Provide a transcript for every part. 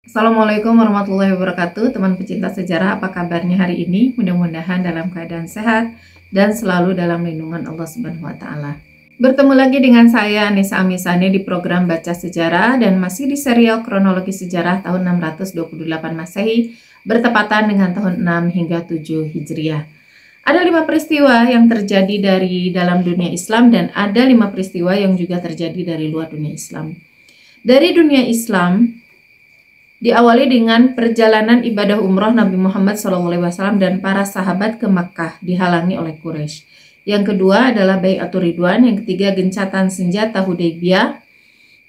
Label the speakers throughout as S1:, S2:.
S1: Assalamualaikum warahmatullahi wabarakatuh, teman pecinta sejarah. Apa kabarnya hari ini? Mudah-mudahan dalam keadaan sehat dan selalu dalam lindungan Allah Subhanahu wa Ta'ala. Bertemu lagi dengan saya Nisa Amisani di program Baca Sejarah dan masih di serial kronologi sejarah tahun 628 Masehi bertepatan dengan tahun 6 hingga 7 Hijriah. Ada 5 peristiwa yang terjadi dari dalam dunia Islam dan ada 5 peristiwa yang juga terjadi dari luar dunia Islam. Dari dunia Islam diawali dengan perjalanan ibadah umroh Nabi Muhammad SAW dan para sahabat ke Makkah dihalangi oleh Quraisy. Yang kedua adalah Bai'atur Ridwan, yang ketiga gencatan senjata Hudaybiyah,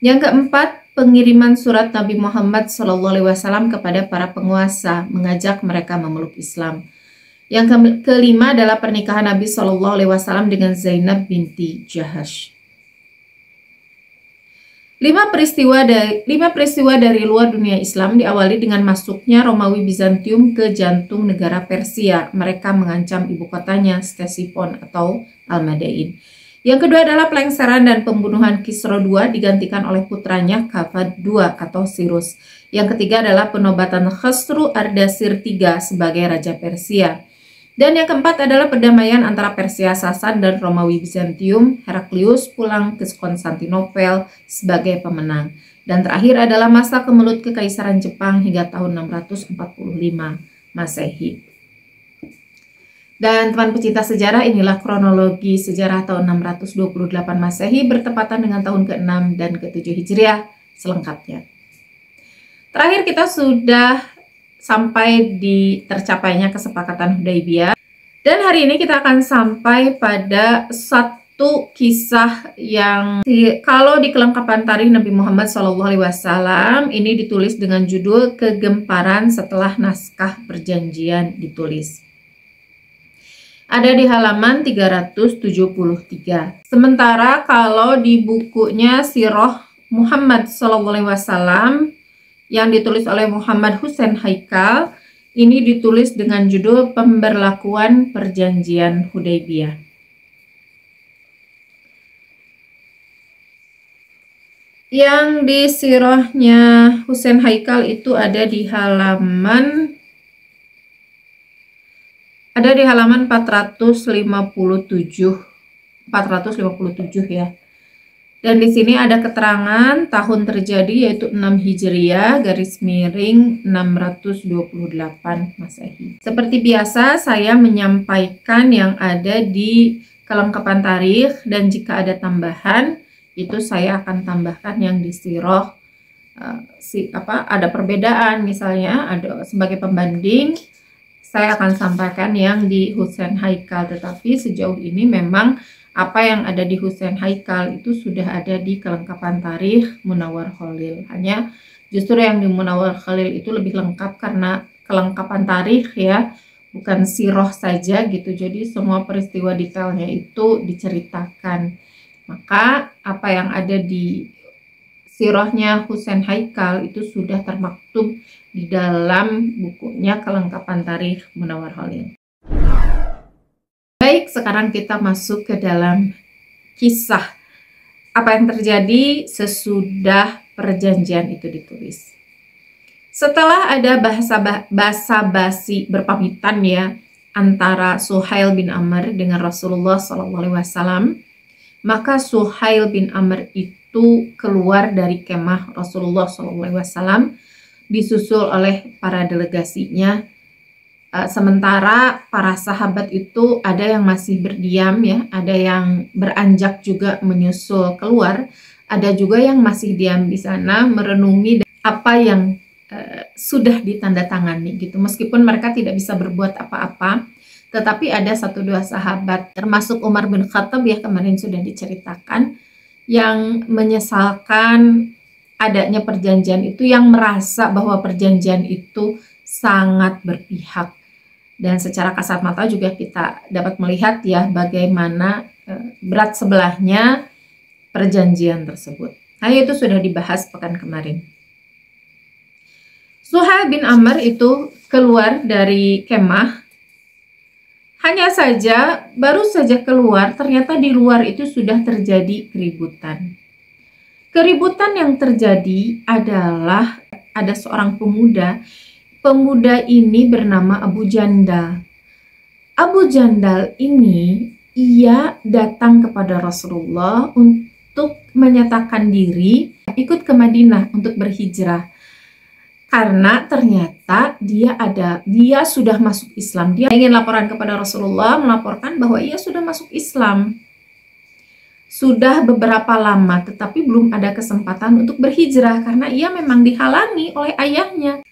S1: yang keempat pengiriman surat Nabi Muhammad SAW kepada para penguasa mengajak mereka memeluk Islam. Yang kelima adalah pernikahan Nabi SAW dengan Zainab binti Jahash. 5 peristiwa dari luar dunia Islam diawali dengan masuknya Romawi Bizantium ke jantung negara Persia. Mereka mengancam ibu kotanya Ctesiphon atau Al-Madain. Yang kedua adalah pelengseran dan pembunuhan Kisra II digantikan oleh putranya Kafad II atau Cyrus. Yang ketiga adalah penobatan Khosru Ardashir III sebagai Raja Persia. Dan yang keempat adalah perdamaian antara Persia Sasan dan Romawi Bizantium. Heraklius pulang ke Konstantinopel sebagai pemenang. Dan terakhir adalah masa kemelut Kekaisaran Jepang hingga tahun 645 Masehi. Dan teman pecinta sejarah, inilah kronologi sejarah tahun 628 Masehi bertepatan dengan tahun ke-6 dan ke-7 Hijriah selengkapnya. Terakhir kita sudah sampai di tercapainya kesepakatan Hudaybiyah. Dan hari ini kita akan sampai pada satu kisah yang kalau di kelengkapan tarikh Nabi Muhammad SAW ini ditulis dengan judul Kegemparan setelah naskah perjanjian ditulis. Ada di halaman 373. Sementara kalau di bukunya Sirah Muhammad SAW yang ditulis oleh Muhammad Hussein Haikal, ini ditulis dengan judul Pemberlakuan Perjanjian Hudaybiyah. Yang di sirahnya Hussein Haikal itu ada di halaman 457 ya. Dan di sini ada keterangan tahun terjadi yaitu 6 Hijriah garis miring 628 Masehi. Seperti biasa saya menyampaikan yang ada di kelengkapan tarikh dan jika ada tambahan itu saya akan tambahkan yang di sirah ada perbedaan misalnya ada sebagai pembanding saya akan sampaikan yang di Hussein Haikal, tetapi sejauh ini memang apa yang ada di Hussein Haikal itu sudah ada di kelengkapan tarikh Munawwar Khalil. Hanya justru yang di Munawwar Khalil itu lebih lengkap karena kelengkapan tarikh ya, bukan sirah saja gitu. Jadi semua peristiwa detailnya itu diceritakan. Maka apa yang ada di sirahnya Hussein Haikal itu sudah termaktub di dalam bukunya kelengkapan tarikh Munawwar Khalil. Baik, sekarang kita masuk ke dalam kisah apa yang terjadi sesudah perjanjian itu ditulis. Setelah ada basa-basi berpamitan ya antara Suhail bin Amr dengan Rasulullah SAW, maka Suhail bin Amr itu keluar dari kemah Rasulullah SAW disusul oleh para delegasinya. Sementara para sahabat itu ada yang masih berdiam ya, ada yang beranjak juga menyusul keluar, ada juga yang masih diam di sana merenungi apa yang sudah ditandatangani gitu. Meskipun mereka tidak bisa berbuat apa-apa, tetapi ada 1-2 sahabat termasuk Umar bin Khattab ya kemarin sudah diceritakan yang menyesalkan adanya perjanjian itu, yang merasa bahwa perjanjian itu sangat berpihak. Dan secara kasat mata juga kita dapat melihat ya bagaimana berat sebelahnya perjanjian tersebut. Nah itu sudah dibahas pekan kemarin. Suhail bin Amr itu keluar dari kemah. Hanya saja baru saja keluar ternyata di luar itu sudah terjadi keributan. Keributan yang terjadi adalah ada seorang pemuda. Pemuda ini bernama Abu Jandal. Abu Jandal ini ia datang kepada Rasulullah untuk menyatakan diri ikut ke Madinah untuk berhijrah. Karena ternyata dia sudah masuk Islam. Dia ingin laporan kepada Rasulullah, melaporkan bahwa ia sudah masuk Islam. Sudah beberapa lama, tetapi belum ada kesempatan untuk berhijrah karena ia memang dihalangi oleh ayahnya.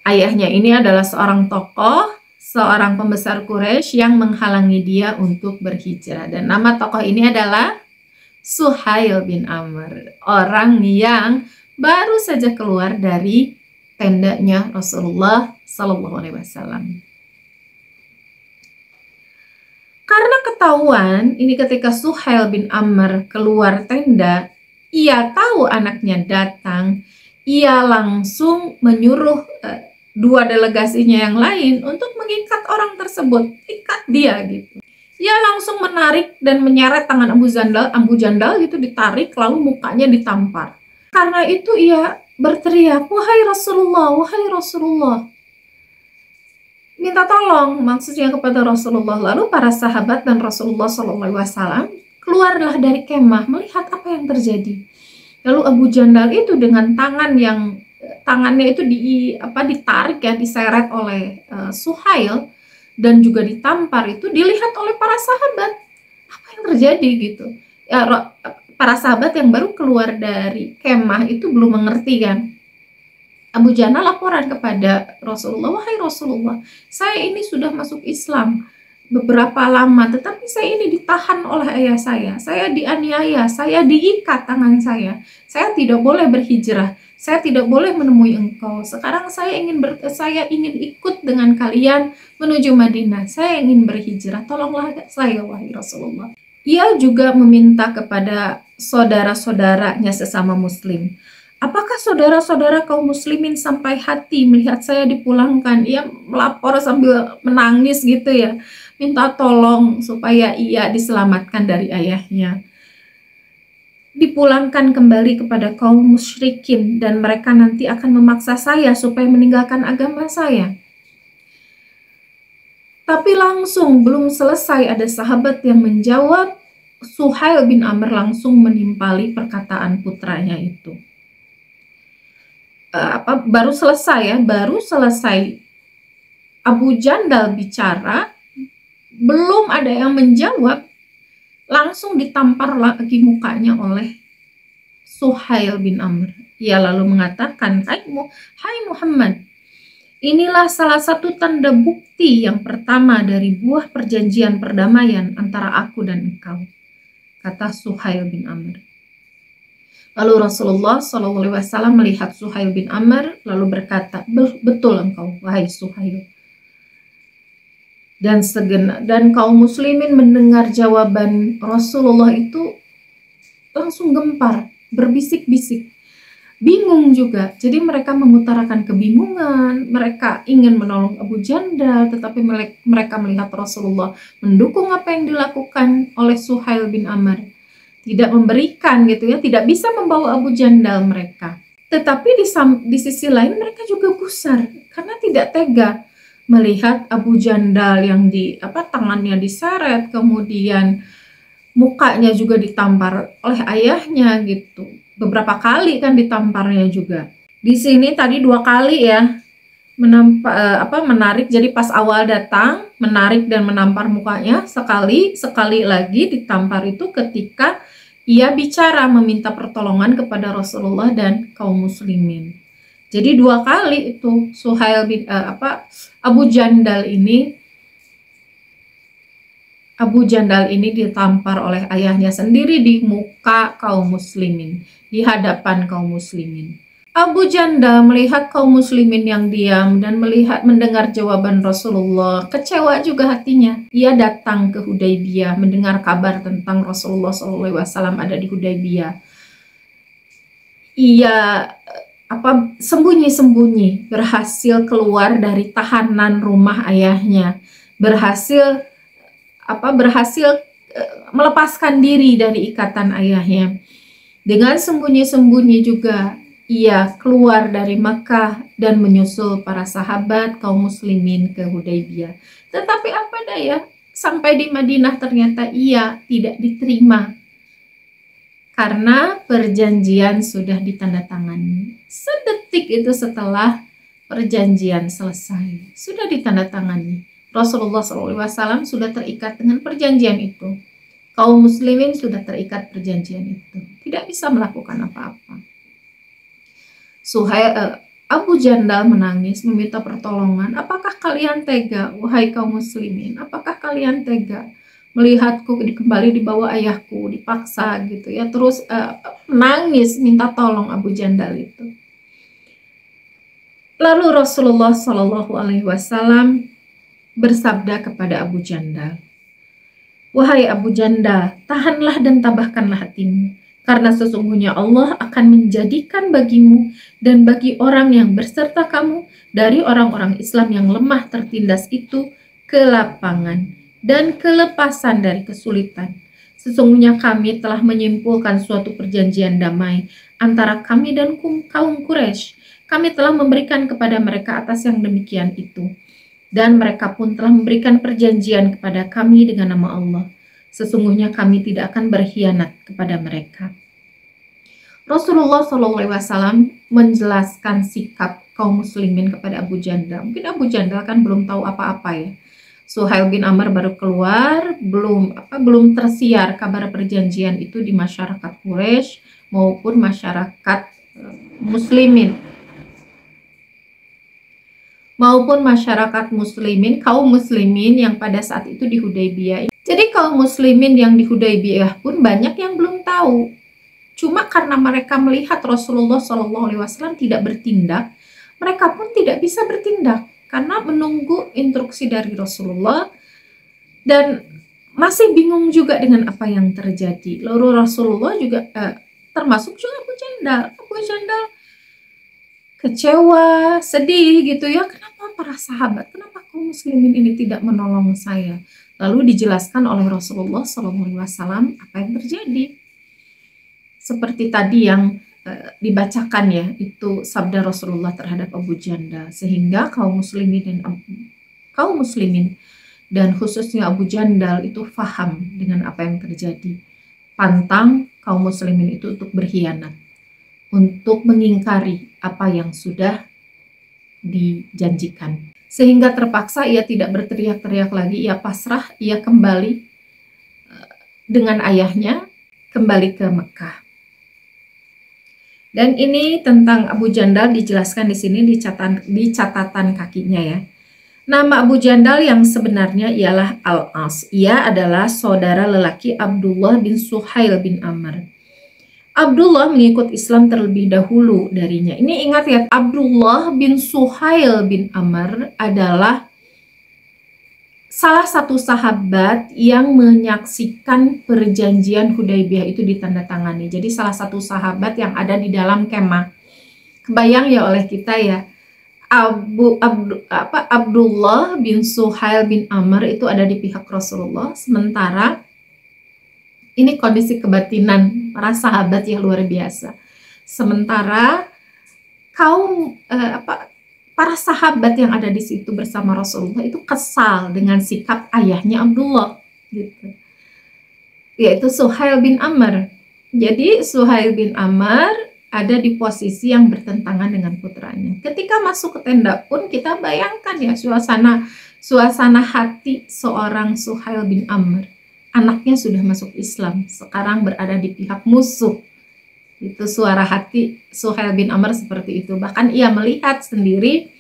S1: Ayahnya ini adalah seorang tokoh, seorang pembesar Quraisy yang menghalangi dia untuk berhijrah. Dan nama tokoh ini adalah Suhail bin Amr, orang yang baru saja keluar dari tendanya Rasulullah Sallallahu Alaihi Wasallam. Karena ketahuan ini ketika Suhail bin Amr keluar tenda, ia tahu anaknya datang, ia langsung menyuruh dua delegasinya yang lain untuk mengikat orang tersebut, ikat dia gitu. Ia langsung menarik dan menyeret tangan Abu Jandal gitu, ditarik lalu mukanya ditampar. Karena itu ia berteriak, wahai Rasulullah, minta tolong, maksudnya kepada Rasulullah. Lalu para sahabat dan Rasulullah SAW keluarlah dari kemah melihat apa yang terjadi. Lalu Abu Jandal itu dengan tangannya itu ditarik ya, diseret oleh Suhail dan juga ditampar, itu dilihat oleh para sahabat. Apa yang terjadi gitu? Ya, para sahabat yang baru keluar dari kemah itu belum mengerti kan. Abu Jandal laporan kepada Rasulullah, wahai Rasulullah, saya ini sudah masuk Islam beberapa lama, tetapi saya ini ditahan oleh ayah saya dianiaya, saya diikat tangan saya tidak boleh berhijrah, saya tidak boleh menemui engkau. Sekarang saya ingin ikut dengan kalian menuju Madinah, saya ingin berhijrah, tolonglah saya wahai Rasulullah. Ia juga meminta kepada saudara-saudaranya sesama muslim. Apakah saudara-saudara kaum muslimin sampai hati melihat saya dipulangkan? Ia melapor sambil menangis gitu ya. Minta tolong supaya ia diselamatkan dari ayahnya. Dipulangkan kembali kepada kaum musyrikin dan mereka nanti akan memaksa saya supaya meninggalkan agama saya. Tapi langsung belum selesai ada sahabat yang menjawab, Suhail bin Amr langsung menimpali perkataan putranya itu. Baru selesai Abu Jandal bicara, belum ada yang menjawab, langsung ditampar lagi mukanya oleh Suhail bin Amr. Ia lalu mengatakan, hai Muhammad, inilah salah satu tanda bukti yang pertama dari buah perjanjian perdamaian antara aku dan engkau, kata Suhail bin Amr. Lalu Rasulullah SAW melihat Suhail bin Amr lalu berkata, betul engkau wahai Suhail. Dan kaum muslimin mendengar jawaban Rasulullah itu langsung gempar, berbisik-bisik, bingung juga. Jadi mereka mengutarakan kebingungan, mereka ingin menolong Abu Jandal, tetapi mereka melihat Rasulullah mendukung apa yang dilakukan oleh Suhail bin Amr, tidak memberikan gitu ya, tidak bisa membawa Abu Jandal mereka. Tetapi di sisi lain mereka juga gusar karena tidak tega melihat Abu Jandal yang tangannya diseret, kemudian mukanya juga ditampar oleh ayahnya gitu. Beberapa kali kan ditamparnya juga. Di sini tadi 2 kali ya menarik. Jadi pas awal datang menarik dan menampar mukanya sekali lagi ditampar itu ketika ia bicara meminta pertolongan kepada Rasulullah dan kaum muslimin. Jadi 2 kali itu Suhail bin Abu Jandal ini ditampar oleh ayahnya sendiri di muka kaum muslimin, di hadapan kaum muslimin. Abu Jandal melihat kaum muslimin yang diam dan mendengar jawaban Rasulullah, kecewa juga hatinya. Ia datang ke Hudaybiyah mendengar kabar tentang Rasulullah SAW ada di Hudaybiyah. Ia sembunyi-sembunyi berhasil keluar dari tahanan rumah ayahnya, berhasil melepaskan diri dari ikatan ayahnya. Dengan sembunyi-sembunyi juga ia keluar dari Makkah dan menyusul para sahabat kaum muslimin ke Hudaybiyah. Tetapi apa daya, sampai di Madinah ternyata ia tidak diterima karena perjanjian sudah ditandatangani. Sedetik itu setelah perjanjian selesai, sudah ditandatangani. Rasulullah SAW sudah terikat dengan perjanjian itu. Kaum muslimin sudah terikat perjanjian itu. Tidak bisa melakukan apa-apa. Abu Jandal menangis meminta pertolongan. Apakah kalian tega, wahai kaum muslimin? Apakah kalian tega melihatku kembali dibawa ayahku, dipaksa gitu ya? Terus menangis minta tolong Abu Jandal itu. Lalu Rasulullah SAW bersabda kepada Abu Jandal, wahai Abu Jandal, tahanlah dan tabahkanlah hatimu, karena sesungguhnya Allah akan menjadikan bagimu dan bagi orang yang berserta kamu dari orang-orang Islam yang lemah tertindas itu kelapangan dan kelepasan dari kesulitan. Sesungguhnya kami telah menyimpulkan suatu perjanjian damai antara kami dan kaum Quraisy. Kami telah memberikan kepada mereka atas yang demikian itu. Dan mereka pun telah memberikan perjanjian kepada kami dengan nama Allah. Sesungguhnya kami tidak akan berkhianat kepada mereka. Rasulullah SAW menjelaskan sikap kaum muslimin kepada Abu Jandal. Mungkin Abu Jandal kan belum tahu apa-apa ya. Suhail bin Amr baru keluar, belum tersiar kabar perjanjian itu di masyarakat Quraisy maupun masyarakat muslimin. Kaum muslimin yang pada saat itu di Hudaybiyah. Jadi kaum muslimin yang di Hudaybiyah pun banyak yang belum tahu. Cuma karena mereka melihat Rasulullah SAW tidak bertindak, mereka pun tidak bisa bertindak karena menunggu instruksi dari Rasulullah dan masih bingung juga dengan apa yang terjadi. Lalu Rasulullah juga termasuk juga Abu Jandal kecewa, sedih gitu ya. Kenapa para sahabat, kenapa kaum muslimin ini tidak menolong saya? Lalu dijelaskan oleh Rasulullah SAW apa yang terjadi. Seperti tadi yang dibacakan ya, itu sabda Rasulullah terhadap Abu Jandal. Sehingga kaum muslimin dan khususnya Abu Jandal itu faham dengan apa yang terjadi. Pantang kaum muslimin itu untuk berkhianat, untuk mengingkari apa yang sudah dijanjikan. Sehingga terpaksa ia tidak berteriak-teriak lagi, ia pasrah, ia kembali dengan ayahnya kembali ke Mekah. Dan ini tentang Abu Jandal dijelaskan di sini di catatan kakinya ya. Nama Abu Jandal yang sebenarnya ialah Al-As. Ia adalah saudara lelaki Abdullah bin Suhail bin Amr. Abdullah mengikut Islam terlebih dahulu darinya. Ini ingat ya, Abdullah bin Suhail bin Amr adalah salah satu sahabat yang menyaksikan perjanjian Hudaybiyah itu ditandatangani. Jadi salah satu sahabat yang ada di dalam kemah. Kebayang ya oleh kita ya, Abdullah bin Suhail bin Amr itu ada di pihak Rasulullah, sementara ini kondisi kebatinan para sahabat yang luar biasa. Sementara para sahabat yang ada di situ bersama Rasulullah itu kesal dengan sikap ayahnya Abdullah, gitu. Yaitu Suhail bin Amr. Jadi Suhail bin Amr ada di posisi yang bertentangan dengan putranya. Ketika masuk ke tenda pun kita bayangkan ya suasana hati seorang Suhail bin Amr. Anaknya sudah masuk Islam, sekarang berada di pihak musuh. Itu suara hati Suhail bin Amr seperti itu. Bahkan ia melihat sendiri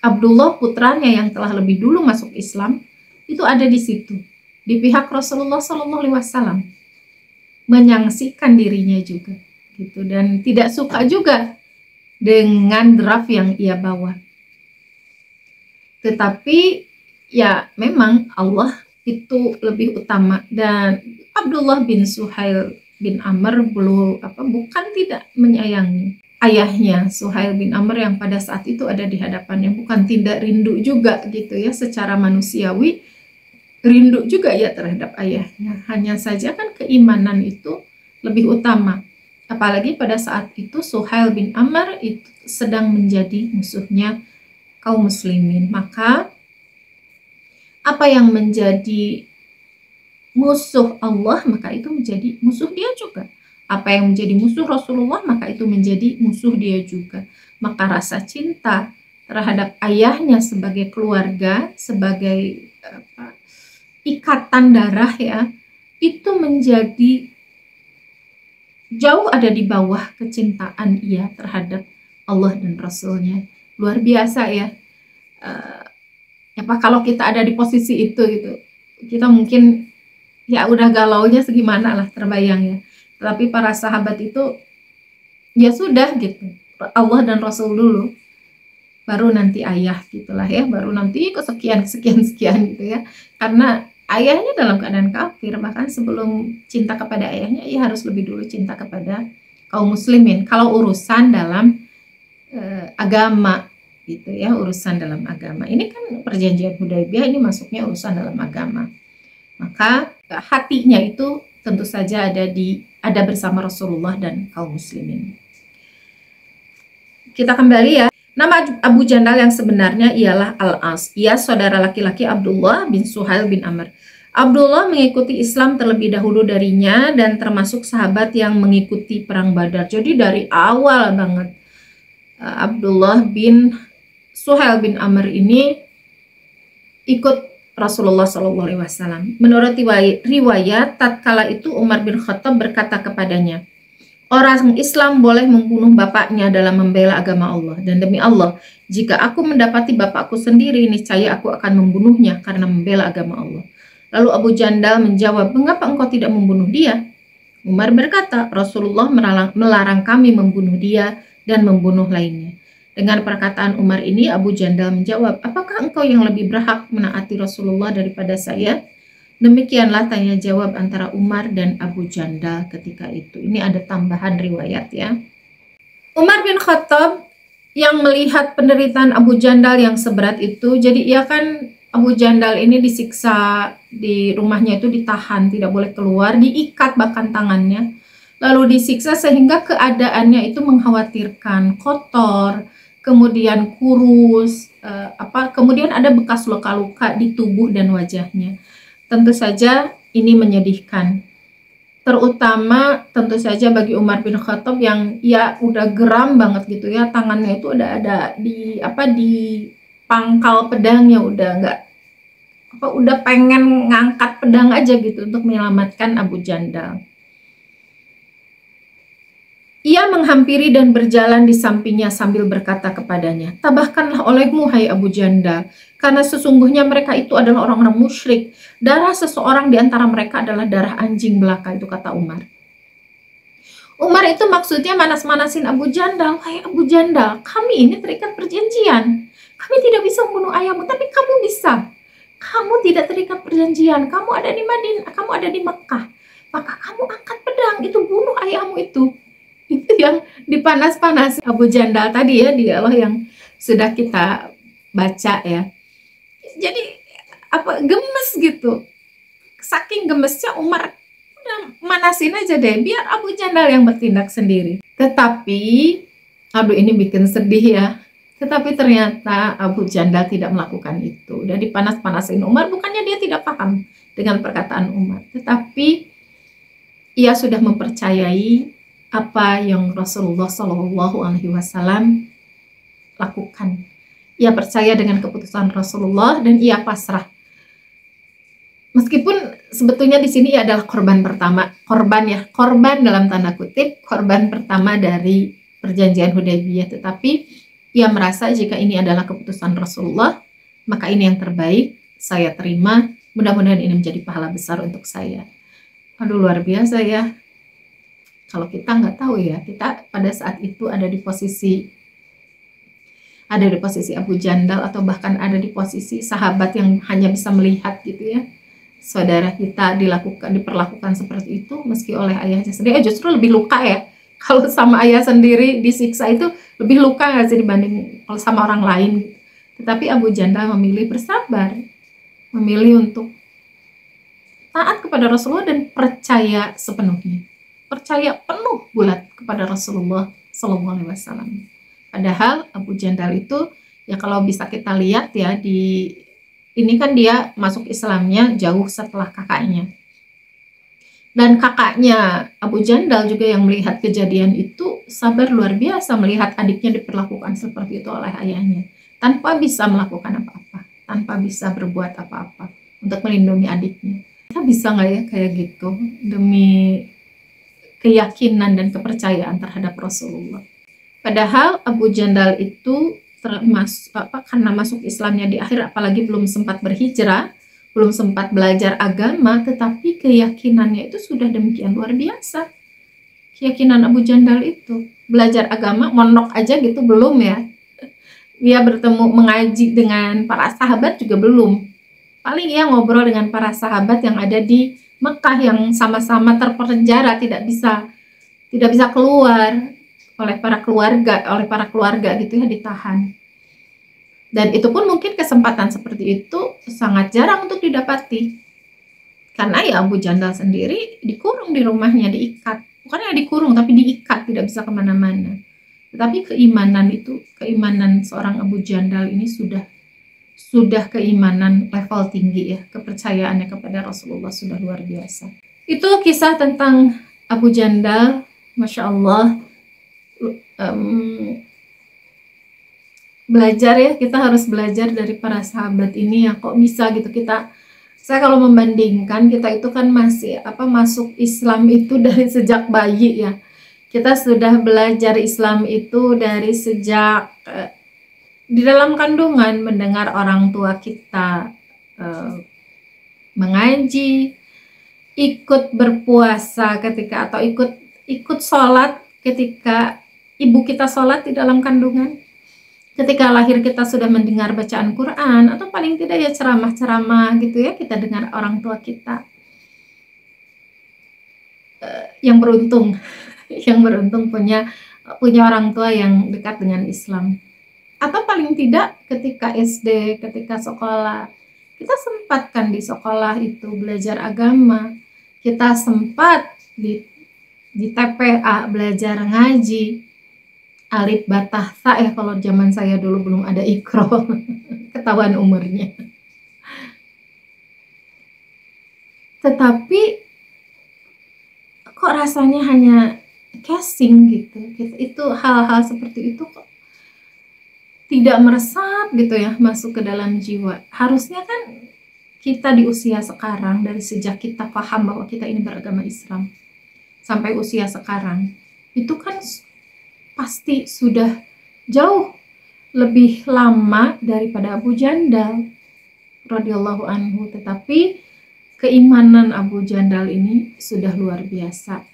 S1: Abdullah putranya yang telah lebih dulu masuk Islam itu ada di situ, di pihak Rasulullah SAW, menyaksikan dirinya juga, gitu, dan tidak suka juga dengan draft yang ia bawa. Tetapi ya memang Allah itu lebih utama, dan Abdullah bin Suhail bin Amr bukan tidak menyayangi ayahnya Suhail bin Amr yang pada saat itu ada di hadapannya, bukan tidak rindu juga gitu ya, secara manusiawi rindu juga ya terhadap ayahnya. Hanya saja kan keimanan itu lebih utama. Apalagi pada saat itu Suhail bin Amr itu sedang menjadi musuhnya kaum muslimin. Maka apa yang menjadi musuh Allah, maka itu menjadi musuh dia juga. Apa yang menjadi musuh Rasulullah, maka itu menjadi musuh dia juga. Maka rasa cinta terhadap ayahnya sebagai keluarga, sebagai ikatan darah ya, itu menjadi jauh ada di bawah kecintaan ia terhadap Allah dan Rasulnya. Luar biasa ya. Kalau kita ada di posisi itu gitu, kita mungkin ya udah galaunya segimana lah, terbayang ya. Tapi para sahabat itu ya sudah gitu, Allah dan Rasul dulu, baru nanti ayah gitulah ya, baru nanti kesekian gitu ya. Karena ayahnya dalam keadaan kafir, bahkan sebelum cinta kepada ayahnya, ia harus lebih dulu cinta kepada kaum muslimin. Kalau urusan dalam agama gitu ya, urusan dalam agama. Ini kan perjanjian Hudaybiyah, ini masuknya urusan dalam agama. Maka hatinya itu tentu saja ada bersama Rasulullah dan kaum muslimin. Kita kembali ya. Nama Abu Jandal yang sebenarnya ialah Al-As. Ia saudara laki-laki Abdullah bin Suhail bin Amr. Abdullah mengikuti Islam terlebih dahulu darinya dan termasuk sahabat yang mengikuti perang Badar. Jadi dari awal banget Abdullah bin Suhail bin Amr ini ikut Rasulullah SAW. Menurut riwayat, tatkala itu Umar bin Khattab berkata kepadanya, orang Islam boleh membunuh bapaknya dalam membela agama Allah. Dan demi Allah, jika aku mendapati bapakku sendiri, niscaya aku akan membunuhnya karena membela agama Allah. Lalu Abu Jandal menjawab, mengapa engkau tidak membunuh dia? Umar berkata, Rasulullah melarang kami membunuh dia dan membunuh lainnya. Dengan perkataan Umar ini, Abu Jandal menjawab, apakah engkau yang lebih berhak menaati Rasulullah daripada saya? Demikianlah tanya jawab antara Umar dan Abu Jandal ketika itu. Ini ada tambahan riwayat ya. Umar bin Khattab yang melihat penderitaan Abu Jandal yang seberat itu, jadi ia kan Abu Jandal ini disiksa di rumahnya, itu ditahan, tidak boleh keluar, diikat bahkan tangannya, lalu disiksa sehingga keadaannya itu mengkhawatirkan, kotor, kemudian kurus, kemudian ada bekas luka-luka di tubuh dan wajahnya. Tentu saja ini menyedihkan, terutama tentu saja bagi Umar bin Khattab yang ya udah geram banget gitu ya, tangannya itu ada di pangkal pedangnya, udah pengen ngangkat pedang aja gitu untuk menyelamatkan Abu Jandal. Ia menghampiri dan berjalan di sampingnya sambil berkata kepadanya, tabahkanlah olehmu hai Abu Jandal, karena sesungguhnya mereka itu adalah orang-orang musyrik. Darah seseorang di antara mereka adalah darah anjing belaka, itu kata Umar. Umar itu maksudnya manas-manasin Abu Jandal. Hai Abu Jandal, kami ini terikat perjanjian. Kami tidak bisa membunuh ayahmu, tapi kamu bisa. Kamu tidak terikat perjanjian, kamu ada di Madinah, kamu ada di Mekah. Maka kamu angkat pedang, itu bunuh ayahmu itu. Itu yang dipanas-panas Abu Jandal tadi ya, dialog yang sudah kita baca ya. Jadi gemes gitu, saking gemesnya Umar udah manasin aja deh, biar Abu Jandal yang bertindak sendiri. Tetapi aduh, ini bikin sedih ya, tetapi ternyata Abu Jandal tidak melakukan itu. Udah dipanas-panasin Umar, bukannya dia tidak paham dengan perkataan Umar, tetapi ia sudah mempercayai apa yang Rasulullah SAW lakukan. Ia percaya dengan keputusan Rasulullah dan ia pasrah. Meskipun sebetulnya di sini ia adalah korban pertama, korban dalam tanda kutip, korban pertama dari perjanjian Hudaybiyah, tetapi ia merasa jika ini adalah keputusan Rasulullah, maka ini yang terbaik, saya terima, mudah-mudahan ini menjadi pahala besar untuk saya. Aduh, luar biasa ya. Kalau kita nggak tahu ya, kita pada saat itu ada di posisi Abu Jandal, atau bahkan ada di posisi sahabat yang hanya bisa melihat gitu ya, saudara kita diperlakukan seperti itu meski oleh ayahnya sendiri. Justru lebih luka ya, kalau sama ayah sendiri disiksa itu lebih luka nggak sih dibanding kalau sama orang lain. Tetapi Abu Jandal memilih bersabar, memilih untuk taat kepada Rasulullah dan percaya sepenuhnya. percaya penuh bulat kepada Rasulullah SAW. Padahal Abu Jandal itu ya kalau bisa kita lihat ya, ini kan dia masuk Islamnya jauh setelah kakaknya. Dan kakaknya Abu Jandal juga yang melihat kejadian itu sabar luar biasa melihat adiknya diperlakukan seperti itu oleh ayahnya, tanpa bisa melakukan apa-apa, tanpa bisa berbuat apa-apa untuk melindungi adiknya. Kita bisa nggak ya kayak gitu demi keyakinan dan kepercayaan terhadap Rasulullah? Padahal Abu Jandal itu karena masuk Islamnya di akhir, apalagi belum sempat berhijrah, belum sempat belajar agama, tetapi keyakinannya itu sudah demikian luar biasa. Keyakinan Abu Jandal itu belajar agama, mondok aja gitu belum ya. Dia bertemu mengaji dengan para sahabat juga belum. Paling ya ngobrol dengan para sahabat yang ada di Mekah yang sama-sama terpenjara, tidak bisa keluar oleh para keluarga gitu ya, ditahan. Dan itu pun mungkin kesempatan seperti itu sangat jarang untuk didapati. Karena ya Abu Jandal sendiri dikurung di rumahnya, diikat. Bukannya dikurung, tapi diikat, tidak bisa kemana-mana. Tetapi keimanan seorang Abu Jandal ini sudah keimanan level tinggi ya, kepercayaannya kepada Rasulullah sudah luar biasa. Itu kisah tentang Abu Jandal, Masya Allah. Belajar ya, kita harus belajar dari para sahabat ini ya, kok bisa gitu. Saya kalau membandingkan, kita itu kan masih masuk Islam itu dari sejak bayi ya. Kita sudah belajar Islam itu dari sejak di dalam kandungan, mendengar orang tua kita mengaji, ikut berpuasa atau ikut sholat ketika ibu kita sholat di dalam kandungan. Ketika lahir kita sudah mendengar bacaan Quran, atau paling tidak ya ceramah-ceramah gitu ya, kita dengar orang tua kita. Yang beruntung punya orang tua yang dekat dengan Islam. Atau paling tidak ketika SD, ketika sekolah, kita sempatkan di sekolah itu belajar agama, kita sempat di TPA belajar ngaji, alif batah ta ya, kalau zaman saya dulu belum ada ikro, ketahuan umurnya. Tetapi kok rasanya hanya casing gitu. Itu hal-hal seperti itu kok tidak meresap gitu ya, masuk ke dalam jiwa. Harusnya kan kita di usia sekarang, dari sejak kita paham bahwa kita ini beragama Islam sampai usia sekarang, itu kan pasti sudah jauh lebih lama daripada Abu Jandal radhiyallahu anhu. Tetapi keimanan Abu Jandal ini sudah luar biasa,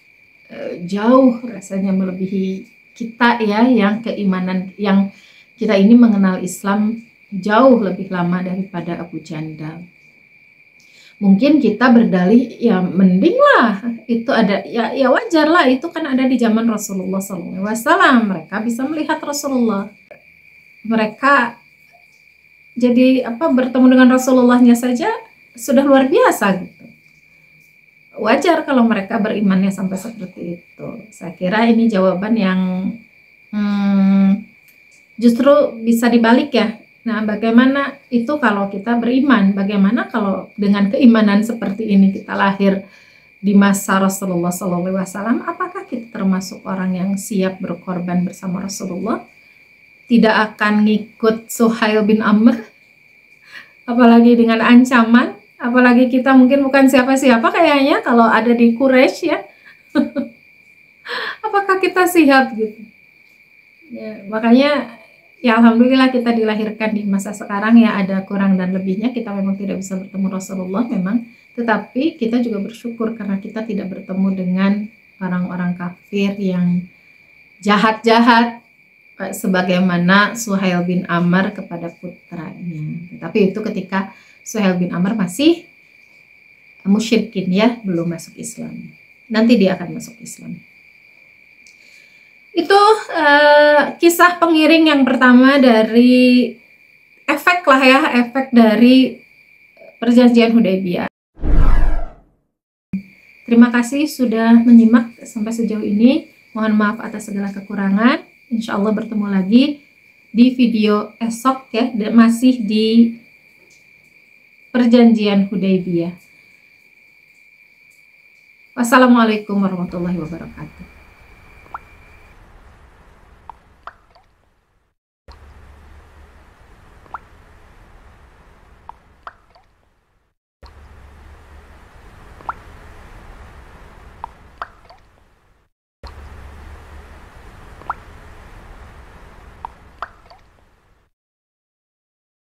S1: jauh rasanya melebihi kita ya, yang keimanan yang kita ini mengenal Islam jauh lebih lama daripada Abu Jandal. Mungkin kita berdalih ya mending lah, itu ada ya wajar lah, itu kan ada di zaman Rasulullah SAW. Mereka bisa melihat Rasulullah, mereka jadi bertemu dengan Rasulullahnya saja sudah luar biasa gitu. Wajar kalau mereka berimannya sampai seperti itu. Saya kira ini jawaban yang justru bisa dibalik ya. Nah, bagaimana itu kalau kita beriman? Bagaimana kalau dengan keimanan seperti ini kita lahir di masa Rasulullah SAW? Apakah kita termasuk orang yang siap berkorban bersama Rasulullah? Tidak akan ngikut Suhail bin Amr? Apalagi dengan ancaman? Apalagi kita mungkin bukan siapa-siapa kayaknya kalau ada di Quraisy ya. Apakah kita siap gitu? Ya, makanya ya alhamdulillah kita dilahirkan di masa sekarang ya, ada kurang dan lebihnya. Kita memang tidak bisa bertemu Rasulullah memang, tetapi kita juga bersyukur karena kita tidak bertemu dengan orang-orang kafir yang jahat-jahat sebagaimana Suhail bin Amr kepada putranya. Tetapi itu ketika Suhail bin Amr masih musyrikin ya, belum masuk Islam. Nanti dia akan masuk Islam. Itu kisah pengiring yang pertama dari efek dari perjanjian Hudaybiyah. Terima kasih sudah menyimak sampai sejauh ini. Mohon maaf atas segala kekurangan. Insya Allah bertemu lagi di video esok ya, masih di perjanjian Hudaybiyah. Wassalamualaikum warahmatullahi wabarakatuh.